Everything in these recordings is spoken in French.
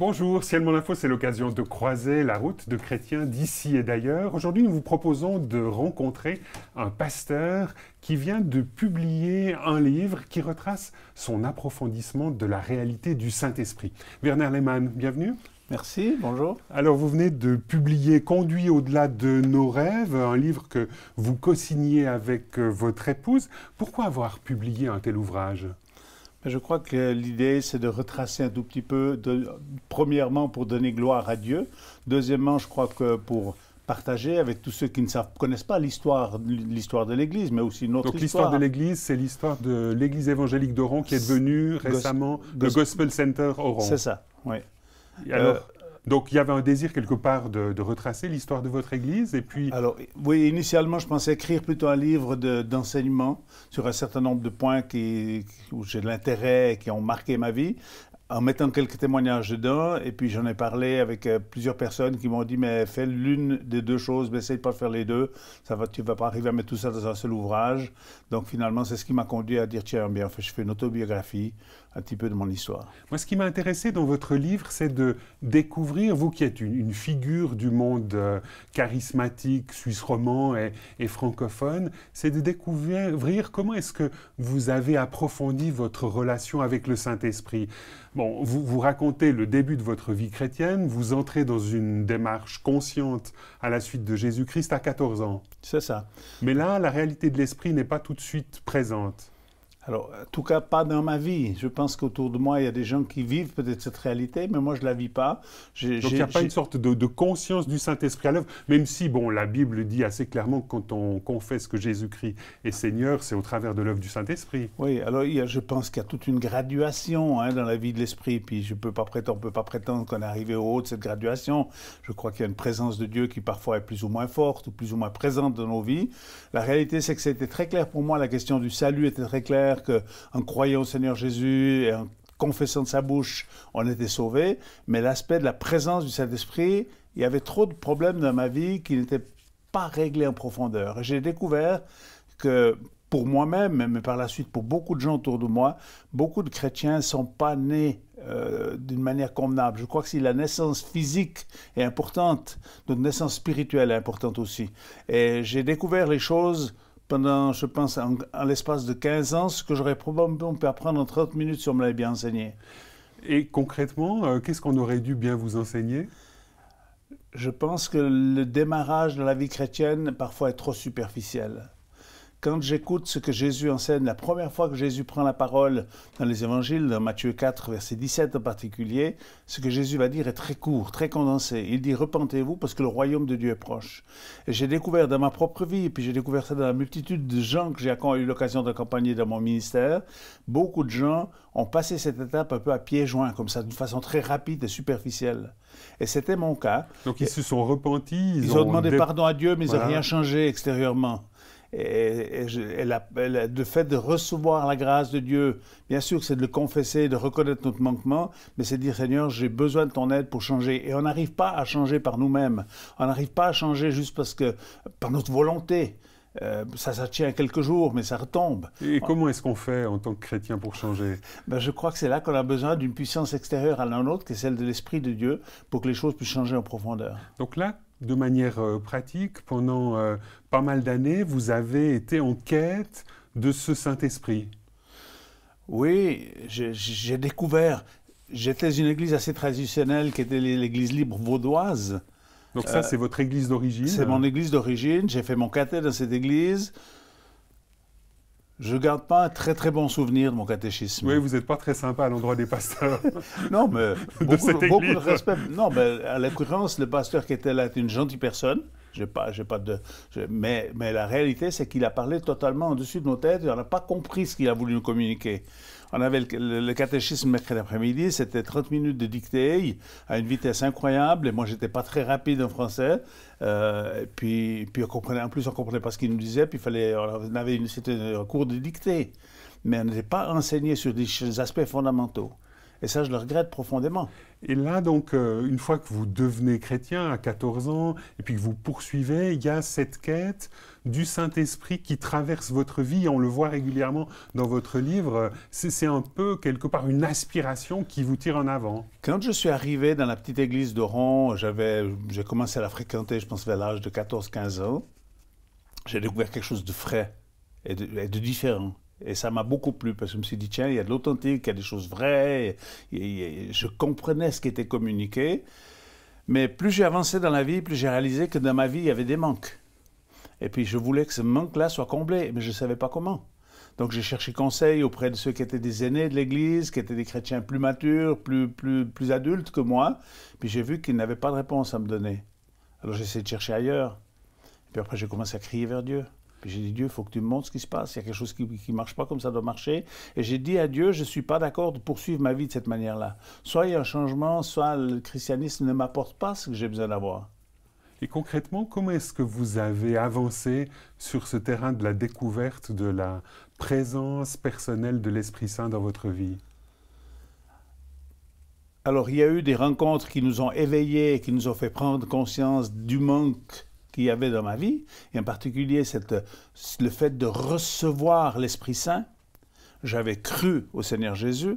Bonjour, Ciel Mon Info, c'est l'occasion de croiser la route de chrétiens d'ici et d'ailleurs. Aujourd'hui, nous vous proposons de rencontrer un pasteur qui vient de publier un livre qui retrace son approfondissement de la réalité du Saint-Esprit. Werner Lehmann, bienvenue. Merci, bonjour. Alors, vous venez de publier « Conduit au-delà de nos rêves », un livre que vous co-signez avec votre épouse. Pourquoi avoir publié un tel ouvrage ? Je crois que l'idée, c'est de retracer un tout petit peu, premièrement, pour donner gloire à Dieu. Deuxièmement, je crois que pour partager avec tous ceux qui ne connaissent pas l'histoire de l'Église, mais aussi notre histoire. Donc l'histoire de l'Église, c'est l'histoire de l'Église évangélique d'Oran qui est devenue récemment le Gospel Center Oran. C'est ça, oui. Alors, donc il y avait un désir quelque part de retracer l'histoire de votre Église et puis... Alors oui, initialement je pensais écrire plutôt un livre d'enseignement sur un certain nombre de points où j'ai de l'intérêt et qui ont marqué ma vie, en mettant quelques témoignages dedans, et puis j'en ai parlé avec plusieurs personnes qui m'ont dit « mais fais l'une des deux choses, mais essaye pas de faire les deux, tu vas pas arriver à mettre tout ça dans un seul ouvrage ». Donc finalement, c'est ce qui m'a conduit à dire « tiens, bien, en fait, je fais une autobiographie, un petit peu de mon histoire ». Moi, ce qui m'a intéressé dans votre livre, c'est de découvrir, vous qui êtes une figure du monde charismatique, suisse romand et francophone, c'est de découvrir comment est-ce que vous avez approfondi votre relation avec le Saint-Esprit. Bon, vous racontez le début de votre vie chrétienne, vous entrez dans une démarche consciente à la suite de Jésus-Christ à 14 ans. C'est ça. Mais là, la réalité de l'esprit n'est pas tout de suite présente. Alors, en tout cas, pas dans ma vie. Je pense qu'autour de moi, il y a des gens qui vivent peut-être cette réalité, mais moi, je ne la vis pas. Donc, il n'y a pas une sorte de conscience du Saint-Esprit à l'œuvre, même si, bon, la Bible dit assez clairement que quand on confesse que Jésus-Christ est Seigneur, c'est au travers de l'œuvre du Saint-Esprit. Oui, alors je pense qu'il y a toute une graduation dans la vie de l'Esprit, puis on ne peut pas prétendre qu'on est arrivé au haut de cette graduation. Je crois qu'il y a une présence de Dieu qui parfois est plus ou moins forte, ou plus ou moins présente dans nos vies. La réalité, c'est que c'était très clair pour moi, la question du salut était très claire, qu'en croyant au Seigneur Jésus et en confessant de sa bouche, on était sauvés. Mais l'aspect de la présence du Saint-Esprit, il y avait trop de problèmes dans ma vie qui n'étaient pas réglés en profondeur. Et j'ai découvert que pour moi-même, mais par la suite pour beaucoup de gens autour de moi, beaucoup de chrétiens ne sont pas nés d'une manière convenable. Je crois que si la naissance physique est importante, notre naissance spirituelle est importante aussi. Et j'ai découvert les choses pendant, je pense, en l'espace de 15 ans, ce que j'aurais probablement pu apprendre en 30 minutes si on me l'avait bien enseigné. Et concrètement, qu'est-ce qu'on aurait dû bien vous enseigner ? Je pense que le démarrage de la vie chrétienne, parfois, est trop superficiel. Quand j'écoute ce que Jésus enseigne, la première fois que Jésus prend la parole dans les évangiles, dans Matthieu 4, verset 17 en particulier, ce que Jésus va dire est très court, très condensé. Il dit « Repentez-vous parce que le royaume de Dieu est proche ». Et j'ai découvert dans ma propre vie, et puis j'ai découvert ça dans la multitude de gens que j'ai eu l'occasion d'accompagner dans mon ministère, beaucoup de gens ont passé cette étape un peu à pieds joints, comme ça, d'une façon très rapide et superficielle. Et c'était mon cas. Donc ils se sont repentis, ils ont demandé pardon à Dieu, mais ils n'ont rien changé extérieurement. Et le fait de recevoir la grâce de Dieu, bien sûr que c'est de le confesser, de reconnaître notre manquement, mais c'est de dire « Seigneur, j'ai besoin de ton aide pour changer ». Et on n'arrive pas à changer par nous-mêmes. On n'arrive pas à changer juste par notre volonté. Ça tient quelques jours, mais ça retombe. Et comment est-ce qu'on fait en tant que chrétien pour changer ? Je crois que c'est là qu'on a besoin d'une puissance extérieure à la nôtre, qui est celle de l'Esprit de Dieu, pour que les choses puissent changer en profondeur. Donc là, de manière pratique, pendant pas mal d'années, vous avez été en quête de ce Saint-Esprit. Oui, j'ai découvert... J'étais une église assez traditionnelle, qui était l'église libre vaudoise. Donc ça, c'est votre église d'origine ? C'est mon église d'origine. J'ai fait mon caté dans cette église. Je ne garde pas un très très bon souvenir de mon catéchisme. Oui, vous n'êtes pas très sympa à l'endroit des pasteurs. Non, mais beaucoup de respect. Non, mais à l'occurrence, le pasteur qui était là était une gentille personne. Mais la réalité, c'est qu'il a parlé totalement au-dessus de nos têtes et on n'a pas compris ce qu'il a voulu nous communiquer. On avait le catéchisme mercredi après-midi, c'était 30 minutes de dictée à une vitesse incroyable, et moi, j'étais pas très rapide en français. Puis on comprenait, en plus, on comprenait pas ce qu'il nous disait, puis c'était un cours de dictée. Mais on n'était pas enseigné sur des aspects fondamentaux. Et ça, je le regrette profondément. Et là, donc, une fois que vous devenez chrétien à 14 ans, et puis que vous poursuivez, il y a cette quête du Saint-Esprit qui traverse votre vie. On le voit régulièrement dans votre livre. C'est un peu, quelque part, une aspiration qui vous tire en avant. Quand je suis arrivé dans la petite église d'Oron, j'ai commencé à la fréquenter, je pense, vers l'âge de 14-15 ans. J'ai découvert quelque chose de frais et de différent. Et ça m'a beaucoup plu parce que je me suis dit, tiens, il y a de l'authentique, il y a des choses vraies. Et je comprenais ce qui était communiqué. Mais plus j'ai avancé dans la vie, plus j'ai réalisé que dans ma vie, il y avait des manques. Et puis je voulais que ce manque-là soit comblé, mais je ne savais pas comment. Donc j'ai cherché conseil auprès de ceux qui étaient des aînés de l'Église, qui étaient des chrétiens plus matures, plus adultes que moi. Puis j'ai vu qu'ils n'avaient pas de réponse à me donner. Alors j'ai essayé de chercher ailleurs. Et puis après j'ai commencé à crier vers Dieu. Puis j'ai dit, Dieu, il faut que tu me montres ce qui se passe. Il y a quelque chose qui ne marche pas comme ça doit marcher. Et j'ai dit à Dieu, je ne suis pas d'accord de poursuivre ma vie de cette manière-là. Soit il y a un changement, soit le christianisme ne m'apporte pas ce que j'ai besoin d'avoir. Et concrètement, comment est-ce que vous avez avancé sur ce terrain de la découverte de la présence personnelle de l'Esprit Saint dans votre vie? Alors, il y a eu des rencontres qui nous ont éveillés, qui nous ont fait prendre conscience du manque qu'il y avait dans ma vie, et en particulier le fait de recevoir l'Esprit Saint. J'avais cru au Seigneur Jésus,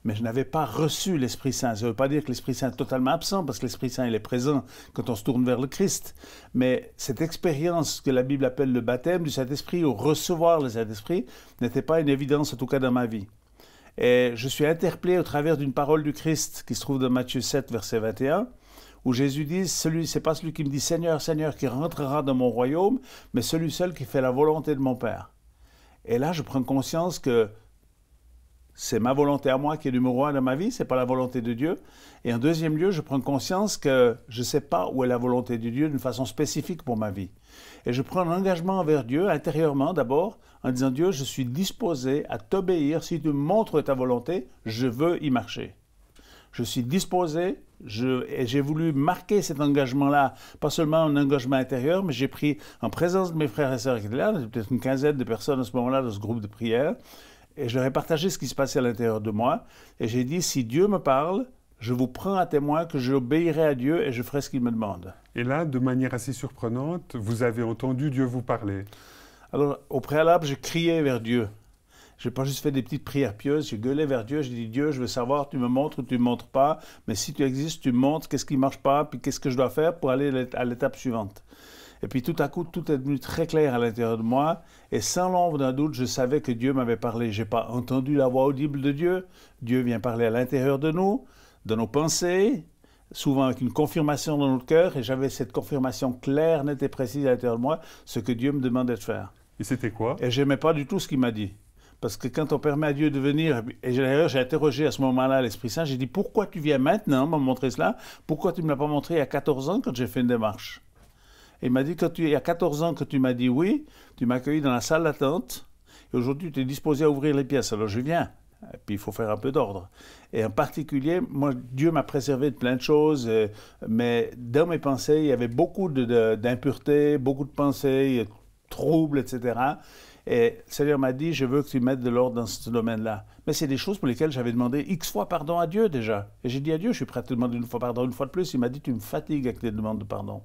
mais je n'avais pas reçu l'Esprit Saint. Ça ne veut pas dire que l'Esprit Saint est totalement absent, parce que l'Esprit Saint, il est présent quand on se tourne vers le Christ. Mais cette expérience que la Bible appelle le baptême du Saint-Esprit, ou recevoir le Saint-Esprit, n'était pas une évidence, en tout cas dans ma vie. Et je suis interpellé au travers d'une parole du Christ qui se trouve dans Matthieu 7, verset 21, où Jésus dit, c'est pas celui qui me dit « Seigneur, Seigneur » qui rentrera dans mon royaume, mais celui seul qui fait la volonté de mon Père. Et là, je prends conscience que c'est ma volonté à moi qui est numéro un dans ma vie, c'est pas la volonté de Dieu. Et en deuxième lieu, je prends conscience que je ne sais pas où est la volonté de Dieu d'une façon spécifique pour ma vie. Et je prends un engagement envers Dieu, intérieurement d'abord, en disant « Dieu, je suis disposé à t'obéir. Si tu me montres ta volonté, je veux y marcher. » Je suis disposé, et j'ai voulu marquer cet engagement-là, pas seulement un engagement intérieur, mais j'ai pris en présence de mes frères et sœurs qui étaient là, peut-être une quinzaine de personnes à ce moment-là dans ce groupe de prière, et je leur ai partagé ce qui se passait à l'intérieur de moi, et j'ai dit, si Dieu me parle, je vous prends à témoin que j'obéirai à Dieu et je ferai ce qu'il me demande. Et là, de manière assez surprenante, vous avez entendu Dieu vous parler. Alors, au préalable, j'ai crié vers Dieu. Je n'ai pas juste fait des petites prières pieuses, j'ai gueulé vers Dieu, j'ai dit, Dieu, je veux savoir, tu me montres ou tu ne me montres pas, mais si tu existes, tu me montres qu'est-ce qui ne marche pas, puis qu'est-ce que je dois faire pour aller à l'étape suivante. Et puis tout à coup, tout est devenu très clair à l'intérieur de moi, et sans l'ombre d'un doute, je savais que Dieu m'avait parlé. Je n'ai pas entendu la voix audible de Dieu. Dieu vient parler à l'intérieur de nous, dans nos pensées, souvent avec une confirmation dans notre cœur, et j'avais cette confirmation claire, nette et précise à l'intérieur de moi, ce que Dieu me demandait de faire. Et c'était quoi? Et je n'aimais pas du tout ce qu'il m'a dit. Parce que quand on permet à Dieu de venir, et d'ailleurs j'ai interrogé à ce moment-là l'Esprit Saint, j'ai dit, pourquoi tu viens maintenant me montrer cela? Pourquoi tu ne me l'as pas montré il y a 14 ans quand j'ai fait une démarche? Et il m'a dit, il y a 14 ans que tu m'as dit oui, tu m'as accueilli dans la salle d'attente, et aujourd'hui tu es disposé à ouvrir les pièces, alors je viens. Et puis il faut faire un peu d'ordre. Et en particulier, moi, Dieu m'a préservé de plein de choses, mais dans mes pensées, il y avait beaucoup d'impuretés, beaucoup de pensées troubles, etc. Et le Seigneur m'a dit, je veux que tu mettes de l'ordre dans ce domaine-là. Mais c'est des choses pour lesquelles j'avais demandé X fois pardon à Dieu déjà. Et j'ai dit à Dieu, je suis prêt à te demander une fois pardon, une fois de plus. Il m'a dit, tu me fatigues avec tes demandes de pardon.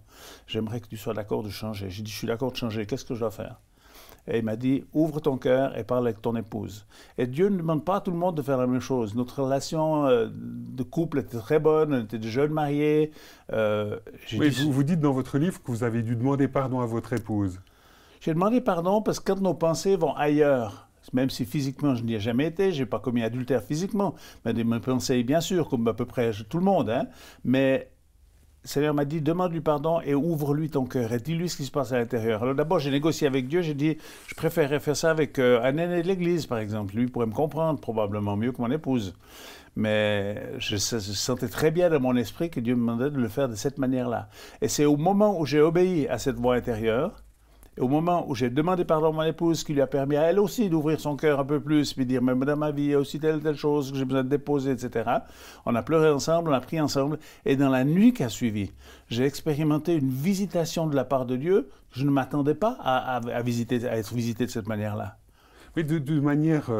J'aimerais que tu sois d'accord de changer. J'ai dit, je suis d'accord de changer. Qu'est-ce que je dois faire? Et il m'a dit, ouvre ton cœur et parle avec ton épouse. Et Dieu ne demande pas à tout le monde de faire la même chose. Notre relation de couple était très bonne, on était de jeunes mariés. Oui, vous dites dans votre livre que vous avez dû demander pardon à votre épouse. J'ai demandé pardon parce que quand nos pensées vont ailleurs, même si physiquement je n'y ai jamais été, je n'ai pas commis adultère physiquement, mais mes pensées bien sûr, comme à peu près tout le monde, hein, mais le Seigneur m'a dit, demande-lui pardon et ouvre-lui ton cœur et dis-lui ce qui se passe à l'intérieur. Alors d'abord, j'ai négocié avec Dieu, j'ai dit, je préférerais faire ça avec un aîné de l'Église, par exemple. Lui pourrait me comprendre probablement mieux que mon épouse. Mais je sentais très bien dans mon esprit que Dieu me demandait de le faire de cette manière-là. Et c'est au moment où j'ai obéi à cette voix intérieure, et au moment où j'ai demandé pardon à mon épouse, qui lui a permis à elle aussi d'ouvrir son cœur un peu plus, puis dire, mais dans ma vie, il y a aussi telle chose que j'ai besoin de déposer, etc. On a pleuré ensemble, on a prié ensemble, et dans la nuit qui a suivi, j'ai expérimenté une visitation de la part de Dieu. Je ne m'attendais pas à être visité de cette manière-là. Mais de manière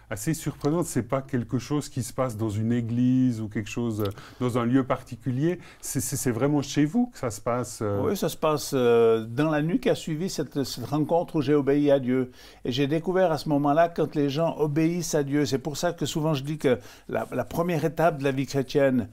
assez surprenante, c'est pas quelque chose qui se passe dans une église ou quelque chose dans un lieu particulier. C'est vraiment chez vous que ça se passe. Oui, ça se passe dans la nuit qui a suivi cette rencontre où j'ai obéi à Dieu. Et j'ai découvert à ce moment-là, quand les gens obéissent à Dieu, c'est pour ça que souvent je dis que la première étape de la vie chrétienne,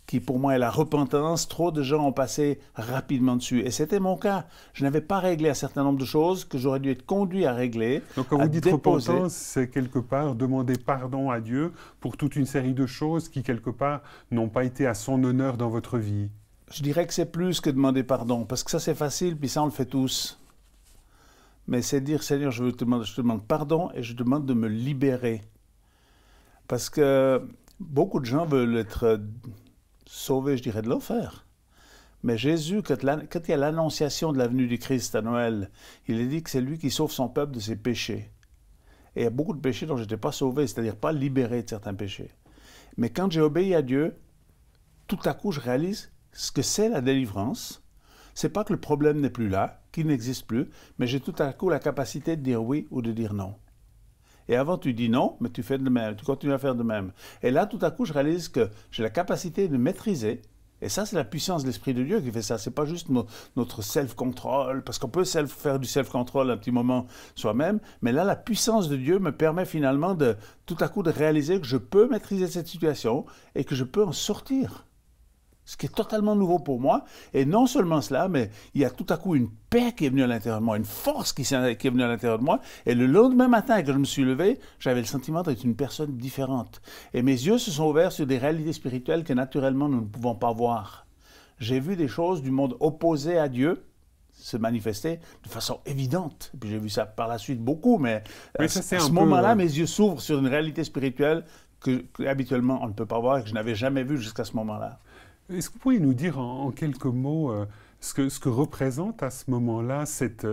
qui pour moi est la repentance, trop de gens ont passé rapidement dessus. Et c'était mon cas. Je n'avais pas réglé un certain nombre de choses que j'aurais dû être conduit à régler. Donc quand vous dites repentance, c'est quelque part demander pardon à Dieu pour toute une série de choses qui, quelque part, n'ont pas été à son honneur dans votre vie. Je dirais que c'est plus que demander pardon, parce que ça c'est facile, puis ça on le fait tous. Mais c'est dire, Seigneur, je te demande pardon et je te demande de me libérer. Parce que beaucoup de gens veulent être sauvés, je dirais, de l'enfer. Mais Jésus, quand il y a l'annonciation de la venue du Christ à Noël, il est dit que c'est lui qui sauve son peuple de ses péchés. Et il y a beaucoup de péchés dont je n'étais pas sauvé, c'est-à-dire pas libéré de certains péchés. Mais quand j'ai obéi à Dieu, tout à coup, je réalise ce que c'est la délivrance. C'est pas que le problème n'est plus là, qu'il n'existe plus, mais j'ai tout à coup la capacité de dire oui ou de dire non. Et avant, tu dis non, mais tu fais de même, tu continues à faire de même. Et là, tout à coup, je réalise que j'ai la capacité de maîtriser. Et ça, c'est la puissance de l'Esprit de Dieu qui fait ça. C'est pas juste notre self-control, parce qu'on peut faire du self-control un petit moment soi-même, mais là, la puissance de Dieu me permet finalement de, tout à coup, de réaliser que je peux maîtriser cette situation et que je peux en sortir. Ce qui est totalement nouveau pour moi. Et non seulement cela, mais il y a tout à coup une paix qui est venue à l'intérieur de moi, une force qui est venue à l'intérieur de moi. Et le lendemain matin, quand je me suis levé, j'avais le sentiment d'être une personne différente. Et mes yeux se sont ouverts sur des réalités spirituelles que naturellement nous ne pouvons pas voir. J'ai vu des choses du monde opposé à Dieu se manifester de façon évidente. Et puis j'ai vu ça par la suite beaucoup, mais à ce moment-là, mes yeux s'ouvrent sur une réalité spirituelle que habituellement on ne peut pas voir et que je n'avais jamais vue jusqu'à ce moment-là. Est-ce que vous pourriez nous dire en quelques mots ce que représente à ce moment-là cette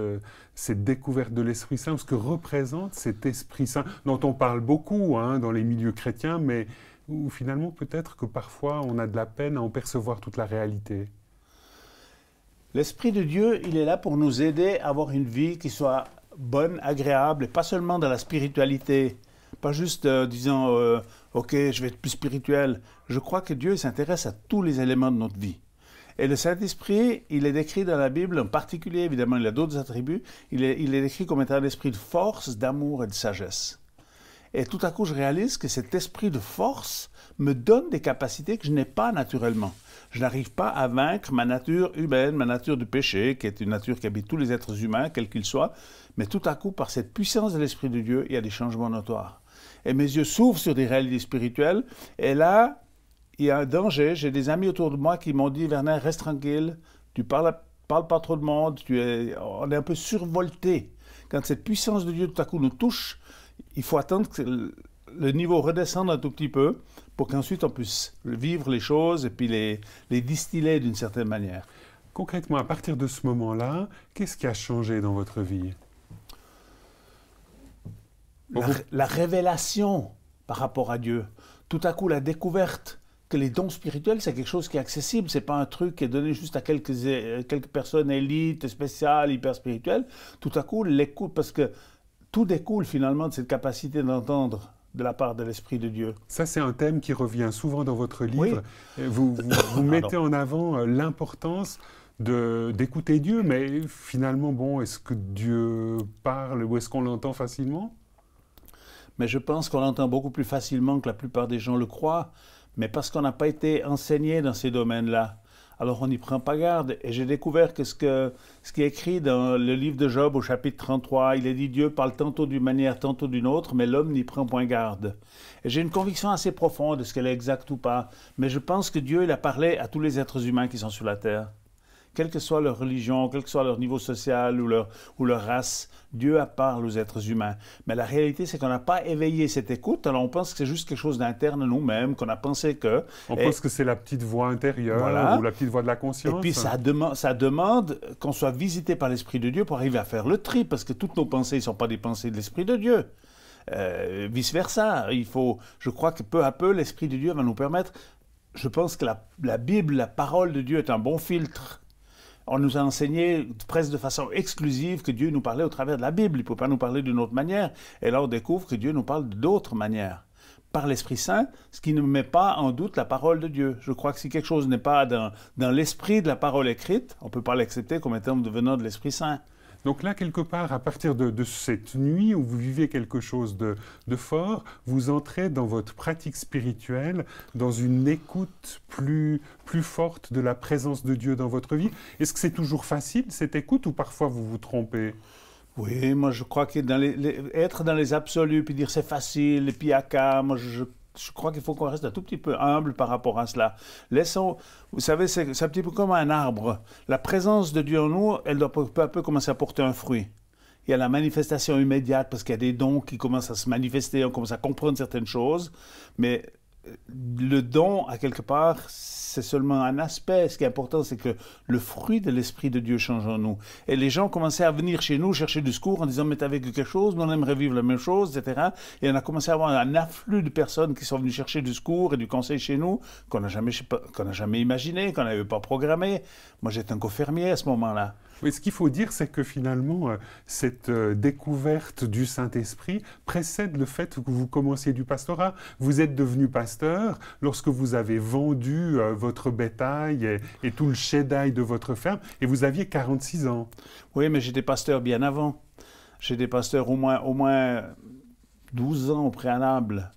découverte de l'Esprit Saint, ce que représente cet Esprit Saint dont on parle beaucoup dans les milieux chrétiens, mais où finalement peut-être que parfois on a de la peine à en percevoir toute la réalité? L'Esprit de Dieu, il est là pour nous aider à avoir une vie qui soit bonne, agréable, et pas seulement dans la spiritualité. Pas juste disant ok, je vais être plus spirituel. Je crois que Dieu s'intéresse à tous les éléments de notre vie. Et le Saint-Esprit, il est décrit dans la Bible, en particulier, évidemment, il a d'autres attributs, il est décrit comme étant un esprit de force, d'amour et de sagesse. Et tout à coup, je réalise que cet esprit de force me donne des capacités que je n'ai pas naturellement. Je n'arrive pas à vaincre ma nature humaine, ma nature de péché, qui est une nature qui habite tous les êtres humains, quels qu'ils soient. Mais tout à coup, par cette puissance de l'Esprit de Dieu, il y a des changements notoires. Et mes yeux s'ouvrent sur des réalités spirituelles. Et là, il y a un danger. J'ai des amis autour de moi qui m'ont dit « Werner, reste tranquille, tu parles pas trop de monde, on est un peu survolté. » Quand cette puissance de Dieu tout à coup nous touche, il faut attendre que le niveau redescende un tout petit peu pour qu'ensuite on puisse vivre les choses et puis les distiller d'une certaine manière. Concrètement, à partir de ce moment-là, qu'est-ce qui a changé dans votre vie? La révélation par rapport à Dieu. Tout à coup, la découverte que les dons spirituels, c'est quelque chose qui est accessible. Ce n'est pas un truc qui est donné juste à quelques personnes élites, spéciales, hyper spirituelles. Tout à coup, l'écoute, parce que tout découle finalement de cette capacité d'entendre de la part de l'Esprit de Dieu. Ça, c'est un thème qui revient souvent dans votre livre. Oui. Vous mettez en avant l'importance d'écouter Dieu, mais finalement, bon, est-ce que Dieu parle ou est-ce qu'on l'entend facilement? Mais je pense qu'on l'entend beaucoup plus facilement que la plupart des gens le croient, mais parce qu'on n'a pas été enseigné dans ces domaines-là. Alors on n'y prend pas garde. Et j'ai découvert que ce qui est écrit dans le livre de Job au chapitre 33, il est dit « Dieu parle tantôt d'une manière, tantôt d'une autre, mais l'homme n'y prend point garde. » Et j'ai une conviction assez profonde, est-ce qu'elle est exacte ou pas, mais je pense que Dieu il a parlé à tous les êtres humains qui sont sur la terre. Quelle que soit leur religion, quel que soit leur niveau social ou leur race, Dieu parle aux êtres humains. Mais la réalité, c'est qu'on n'a pas éveillé cette écoute, alors on pense que c'est juste quelque chose d'interne à nous-mêmes, qu'on a pensé que... On pense que c'est la petite voix intérieure ou la petite voix de la conscience. Et puis ça demande qu'on soit visité par l'Esprit de Dieu pour arriver à faire le tri, parce que toutes nos pensées ne sont pas des pensées de l'Esprit de Dieu. Vice-versa, je crois que peu à peu, l'Esprit de Dieu va nous permettre... Je pense que la Bible, la parole de Dieu est un bon filtre. On nous a enseigné presque de façon exclusive que Dieu nous parlait au travers de la Bible. Il ne peut pas nous parler d'une autre manière. Et là, on découvre que Dieu nous parle d'autres manières. Par l'Esprit Saint, ce qui ne met pas en doute la parole de Dieu. Je crois que si quelque chose n'est pas dans l'esprit de la parole écrite, on ne peut pas l'accepter comme étant venant de l'Esprit Saint. Donc là, quelque part, à partir de cette nuit où vous vivez quelque chose de fort, vous entrez dans votre pratique spirituelle, dans une écoute plus forte de la présence de Dieu dans votre vie. Est-ce que c'est toujours facile, cette écoute, ou parfois vous vous trompez? Oui, moi je crois que être dans les absolus, puis dire c'est facile, et puis moi je crois qu'il faut qu'on reste un tout petit peu humble par rapport à cela. Vous savez, c'est un petit peu comme un arbre. La présence de Dieu en nous, elle doit peu à peu commencer à porter un fruit. Il y a la manifestation immédiate parce qu'il y a des dons qui commencent à se manifester, on commence à comprendre certaines choses, mais le don, à quelque part, c'est seulement un aspect. Ce qui est important, c'est que le fruit de l'Esprit de Dieu change en nous. Et les gens commençaient à venir chez nous chercher du secours en disant « Mais t'as vécu quelque chose, nous on aimerait vivre la même chose, etc. » Et on a commencé à avoir un afflux de personnes qui sont venues chercher du secours et du conseil chez nous, qu'on n'a jamais imaginé, qu'on n'avait pas programmé. Moi, j'étais un co-fermier à ce moment-là. Oui, ce qu'il faut dire, c'est que finalement, cette découverte du Saint-Esprit précède le fait que vous commenciez du pastorat. Vous êtes devenu pasteur lorsque vous avez vendu votre bétail et tout le chai de votre ferme, et vous aviez 46 ans. Oui, mais j'étais pasteur bien avant. J'étais pasteur au moins 12 ans au préalable,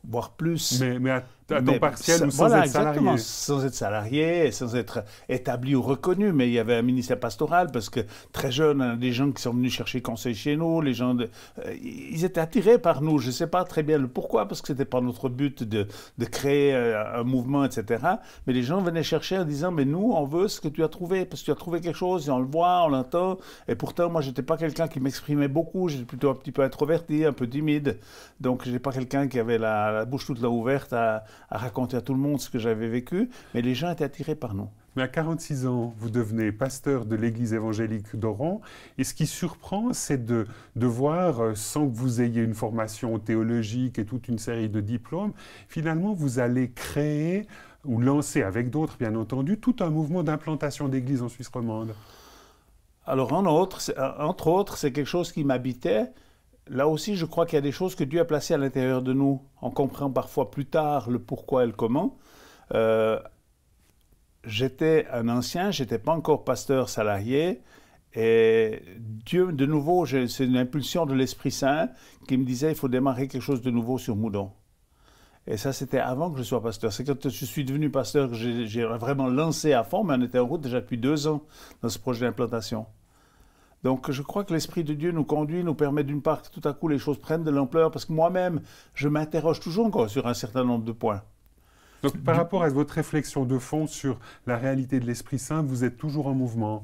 voire plus. Mais à temps partiel ou sans voilà, être salarié. Exactement, sans être salarié, sans être établi ou reconnu, mais il y avait un ministère pastoral parce que très jeune, on a des gens qui sont venus chercher conseil chez nous, ils étaient attirés par nous, je ne sais pas très bien le pourquoi, parce que ce n'était pas notre but de créer un mouvement, etc. Mais les gens venaient chercher en disant, mais nous, on veut ce que tu as trouvé, parce que tu as trouvé quelque chose, et on le voit, on l'entend, et pourtant, moi, je n'étais pas quelqu'un qui m'exprimait beaucoup, j'étais plutôt un petit peu introverti, un peu timide, donc je n'étais pas quelqu'un qui avait la bouche toute là ouverte à raconter à tout le monde ce que j'avais vécu, mais les gens étaient attirés par nous. Mais à 46 ans, vous devenez pasteur de l'église évangélique d'Oran, et ce qui surprend, c'est de voir, sans que vous ayez une formation théologique et toute une série de diplômes, finalement, vous allez créer ou lancer, avec d'autres bien entendu, tout un mouvement d'implantation d'églises en Suisse romande. Alors, entre autres, c'est quelque chose qui m'habitait. Là aussi, je crois qu'il y a des choses que Dieu a placées à l'intérieur de nous. On comprend parfois plus tard le pourquoi et le comment. J'étais un ancien, je n'étais pas encore pasteur salarié. Et Dieu, de nouveau, c'est une impulsion de l'Esprit Saint qui me disait il faut démarrer quelque chose de nouveau sur Moudon. Et ça, c'était avant que je sois pasteur. C'est quand je suis devenu pasteur que j'ai vraiment lancé à fond, mais on était en route déjà depuis 2 ans dans ce projet d'implantation. Donc, je crois que l'Esprit de Dieu nous conduit, nous permet d'une part que tout à coup les choses prennent de l'ampleur, parce que moi-même, je m'interroge toujours encore sur un certain nombre de points. Donc, par rapport à votre réflexion de fond sur la réalité de l'Esprit Saint, vous êtes toujours en mouvement?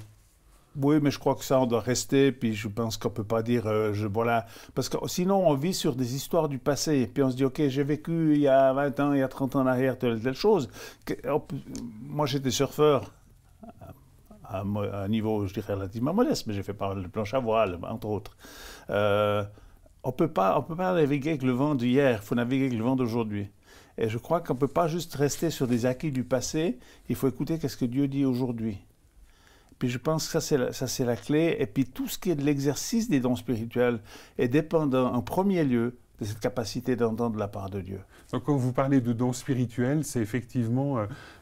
Oui, mais je crois que ça, on doit rester, puis je pense qu'on ne peut pas dire, voilà, parce que sinon, on vit sur des histoires du passé, puis on se dit, OK, j'ai vécu il y a 20 ans, il y a 30 ans en arrière, telle chose. Moi, j'étais surfeur. À un niveau, je dirais, relativement modeste, mais j'ai fait pas mal de planches à voile, entre autres. On peut pas naviguer avec le vent d'hier, il faut naviguer avec le vent d'aujourd'hui. Et je crois qu'on ne peut pas juste rester sur des acquis du passé, il faut écouter ce que Dieu dit aujourd'hui. Puis je pense que ça, c'est la clé. Et puis tout ce qui est de l'exercice des dons spirituels est dépendant en premier lieu de cette capacité d'entendre de la part de Dieu. Donc quand vous parlez de dons spirituels, c'est effectivement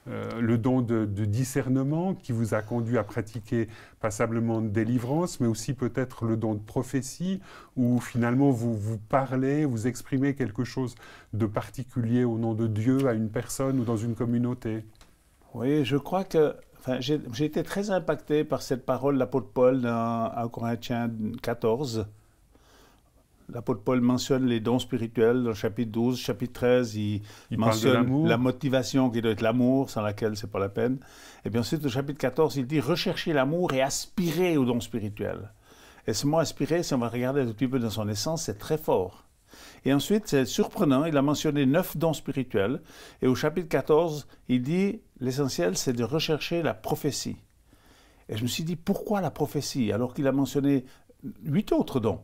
le don de discernement qui vous a conduit à pratiquer passablement de délivrance, mais aussi peut-être le don de prophétie, où finalement vous parlez, vous exprimez quelque chose de particulier au nom de Dieu à une personne ou dans une communauté. Oui, je crois que j'ai été très impacté par cette parole de l'apôtre Paul dans 1 Corinthiens 14. L'apôtre Paul mentionne les dons spirituels dans le chapitre 12, chapitre 13, il mentionne la motivation qui doit être l'amour, sans laquelle c'est pas la peine. Et puis ensuite, au chapitre 14, il dit « Recherchez l'amour et aspirez aux dons spirituels ». Et ce mot « aspirer », si on va regarder un petit peu dans son essence, c'est très fort. Et ensuite, c'est surprenant, il a mentionné 9 dons spirituels. Et au chapitre 14, il dit « L'essentiel, c'est de rechercher la prophétie ». Et je me suis dit « Pourquoi la prophétie ?» alors qu'il a mentionné 8 autres dons.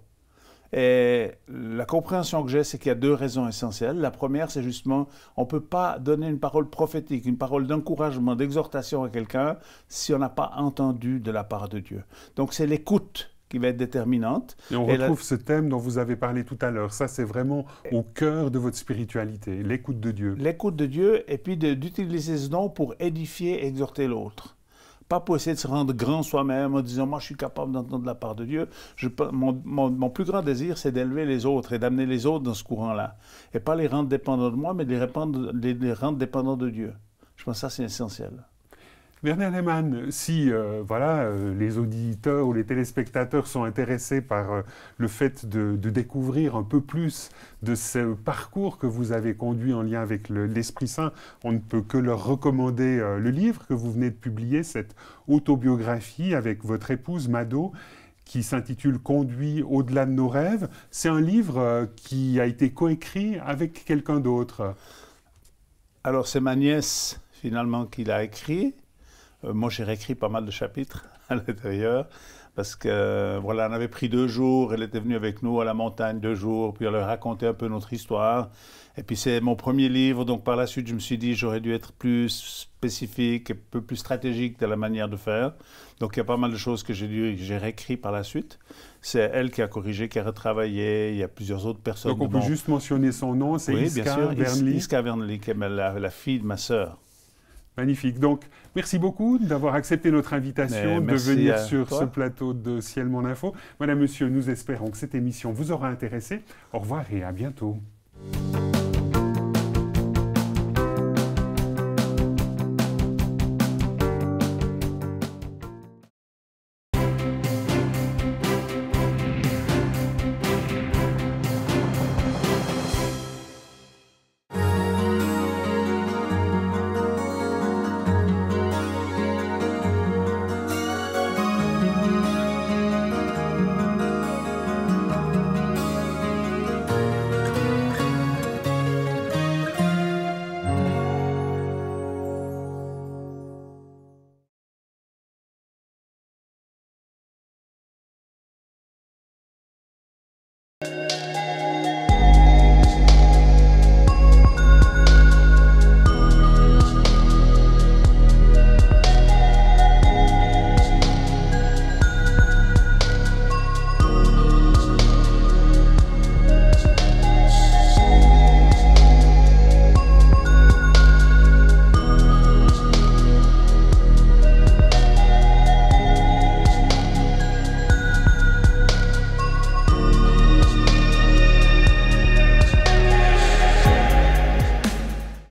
Et la compréhension que j'ai, c'est qu'il y a deux raisons essentielles. La première, c'est justement, on ne peut pas donner une parole prophétique, une parole d'encouragement, d'exhortation à quelqu'un si on n'a pas entendu de la part de Dieu. Donc c'est l'écoute qui va être déterminante. Et on retrouve ce thème dont vous avez parlé tout à l'heure. Ça, c'est vraiment au cœur de votre spiritualité, l'écoute de Dieu. L'écoute de Dieu, et puis d'utiliser ce don pour édifier et exhorter l'autre. Pas pour essayer de se rendre grand soi-même en disant « moi, je suis capable d'entendre la part de Dieu ». Mon plus grand désir, c'est d'élever les autres et d'amener les autres dans ce courant-là. Et pas les rendre dépendants de moi, mais de les rendre dépendants de Dieu. Je pense que ça, c'est essentiel. Werner Lehmann, si les auditeurs ou les téléspectateurs sont intéressés par le fait de découvrir un peu plus de ce parcours que vous avez conduit en lien avec l'Esprit Saint, on ne peut que leur recommander le livre que vous venez de publier, cette autobiographie avec votre épouse Mado, qui s'intitule « Conduit au-delà de nos rêves ». C'est un livre qui a été coécrit avec quelqu'un d'autre. Alors, c'est ma nièce, finalement, qui l'a écrit. Moi, j'ai réécrit pas mal de chapitres à l'intérieur parce que, voilà, on avait pris 2 jours, elle était venue avec nous à la montagne 2 jours, puis elle a raconté un peu notre histoire. Et puis, c'est mon premier livre, donc par la suite, je me suis dit j'aurais dû être plus spécifique, un peu plus stratégique dans la manière de faire. Donc, il y a pas mal de choses que j'ai réécrit par la suite. C'est elle qui a corrigé, qui a retravaillé, il y a plusieurs autres personnes. Donc, on peut juste mentionner son nom, c'est Iska Wernli. Iska Wernli, qui est la fille de ma sœur. Magnifique. Donc, merci beaucoup d'avoir accepté notre invitation de venir sur ce plateau de Ciel Mon Info. Madame, Monsieur, nous espérons que cette émission vous aura intéressé. Au revoir et à bientôt.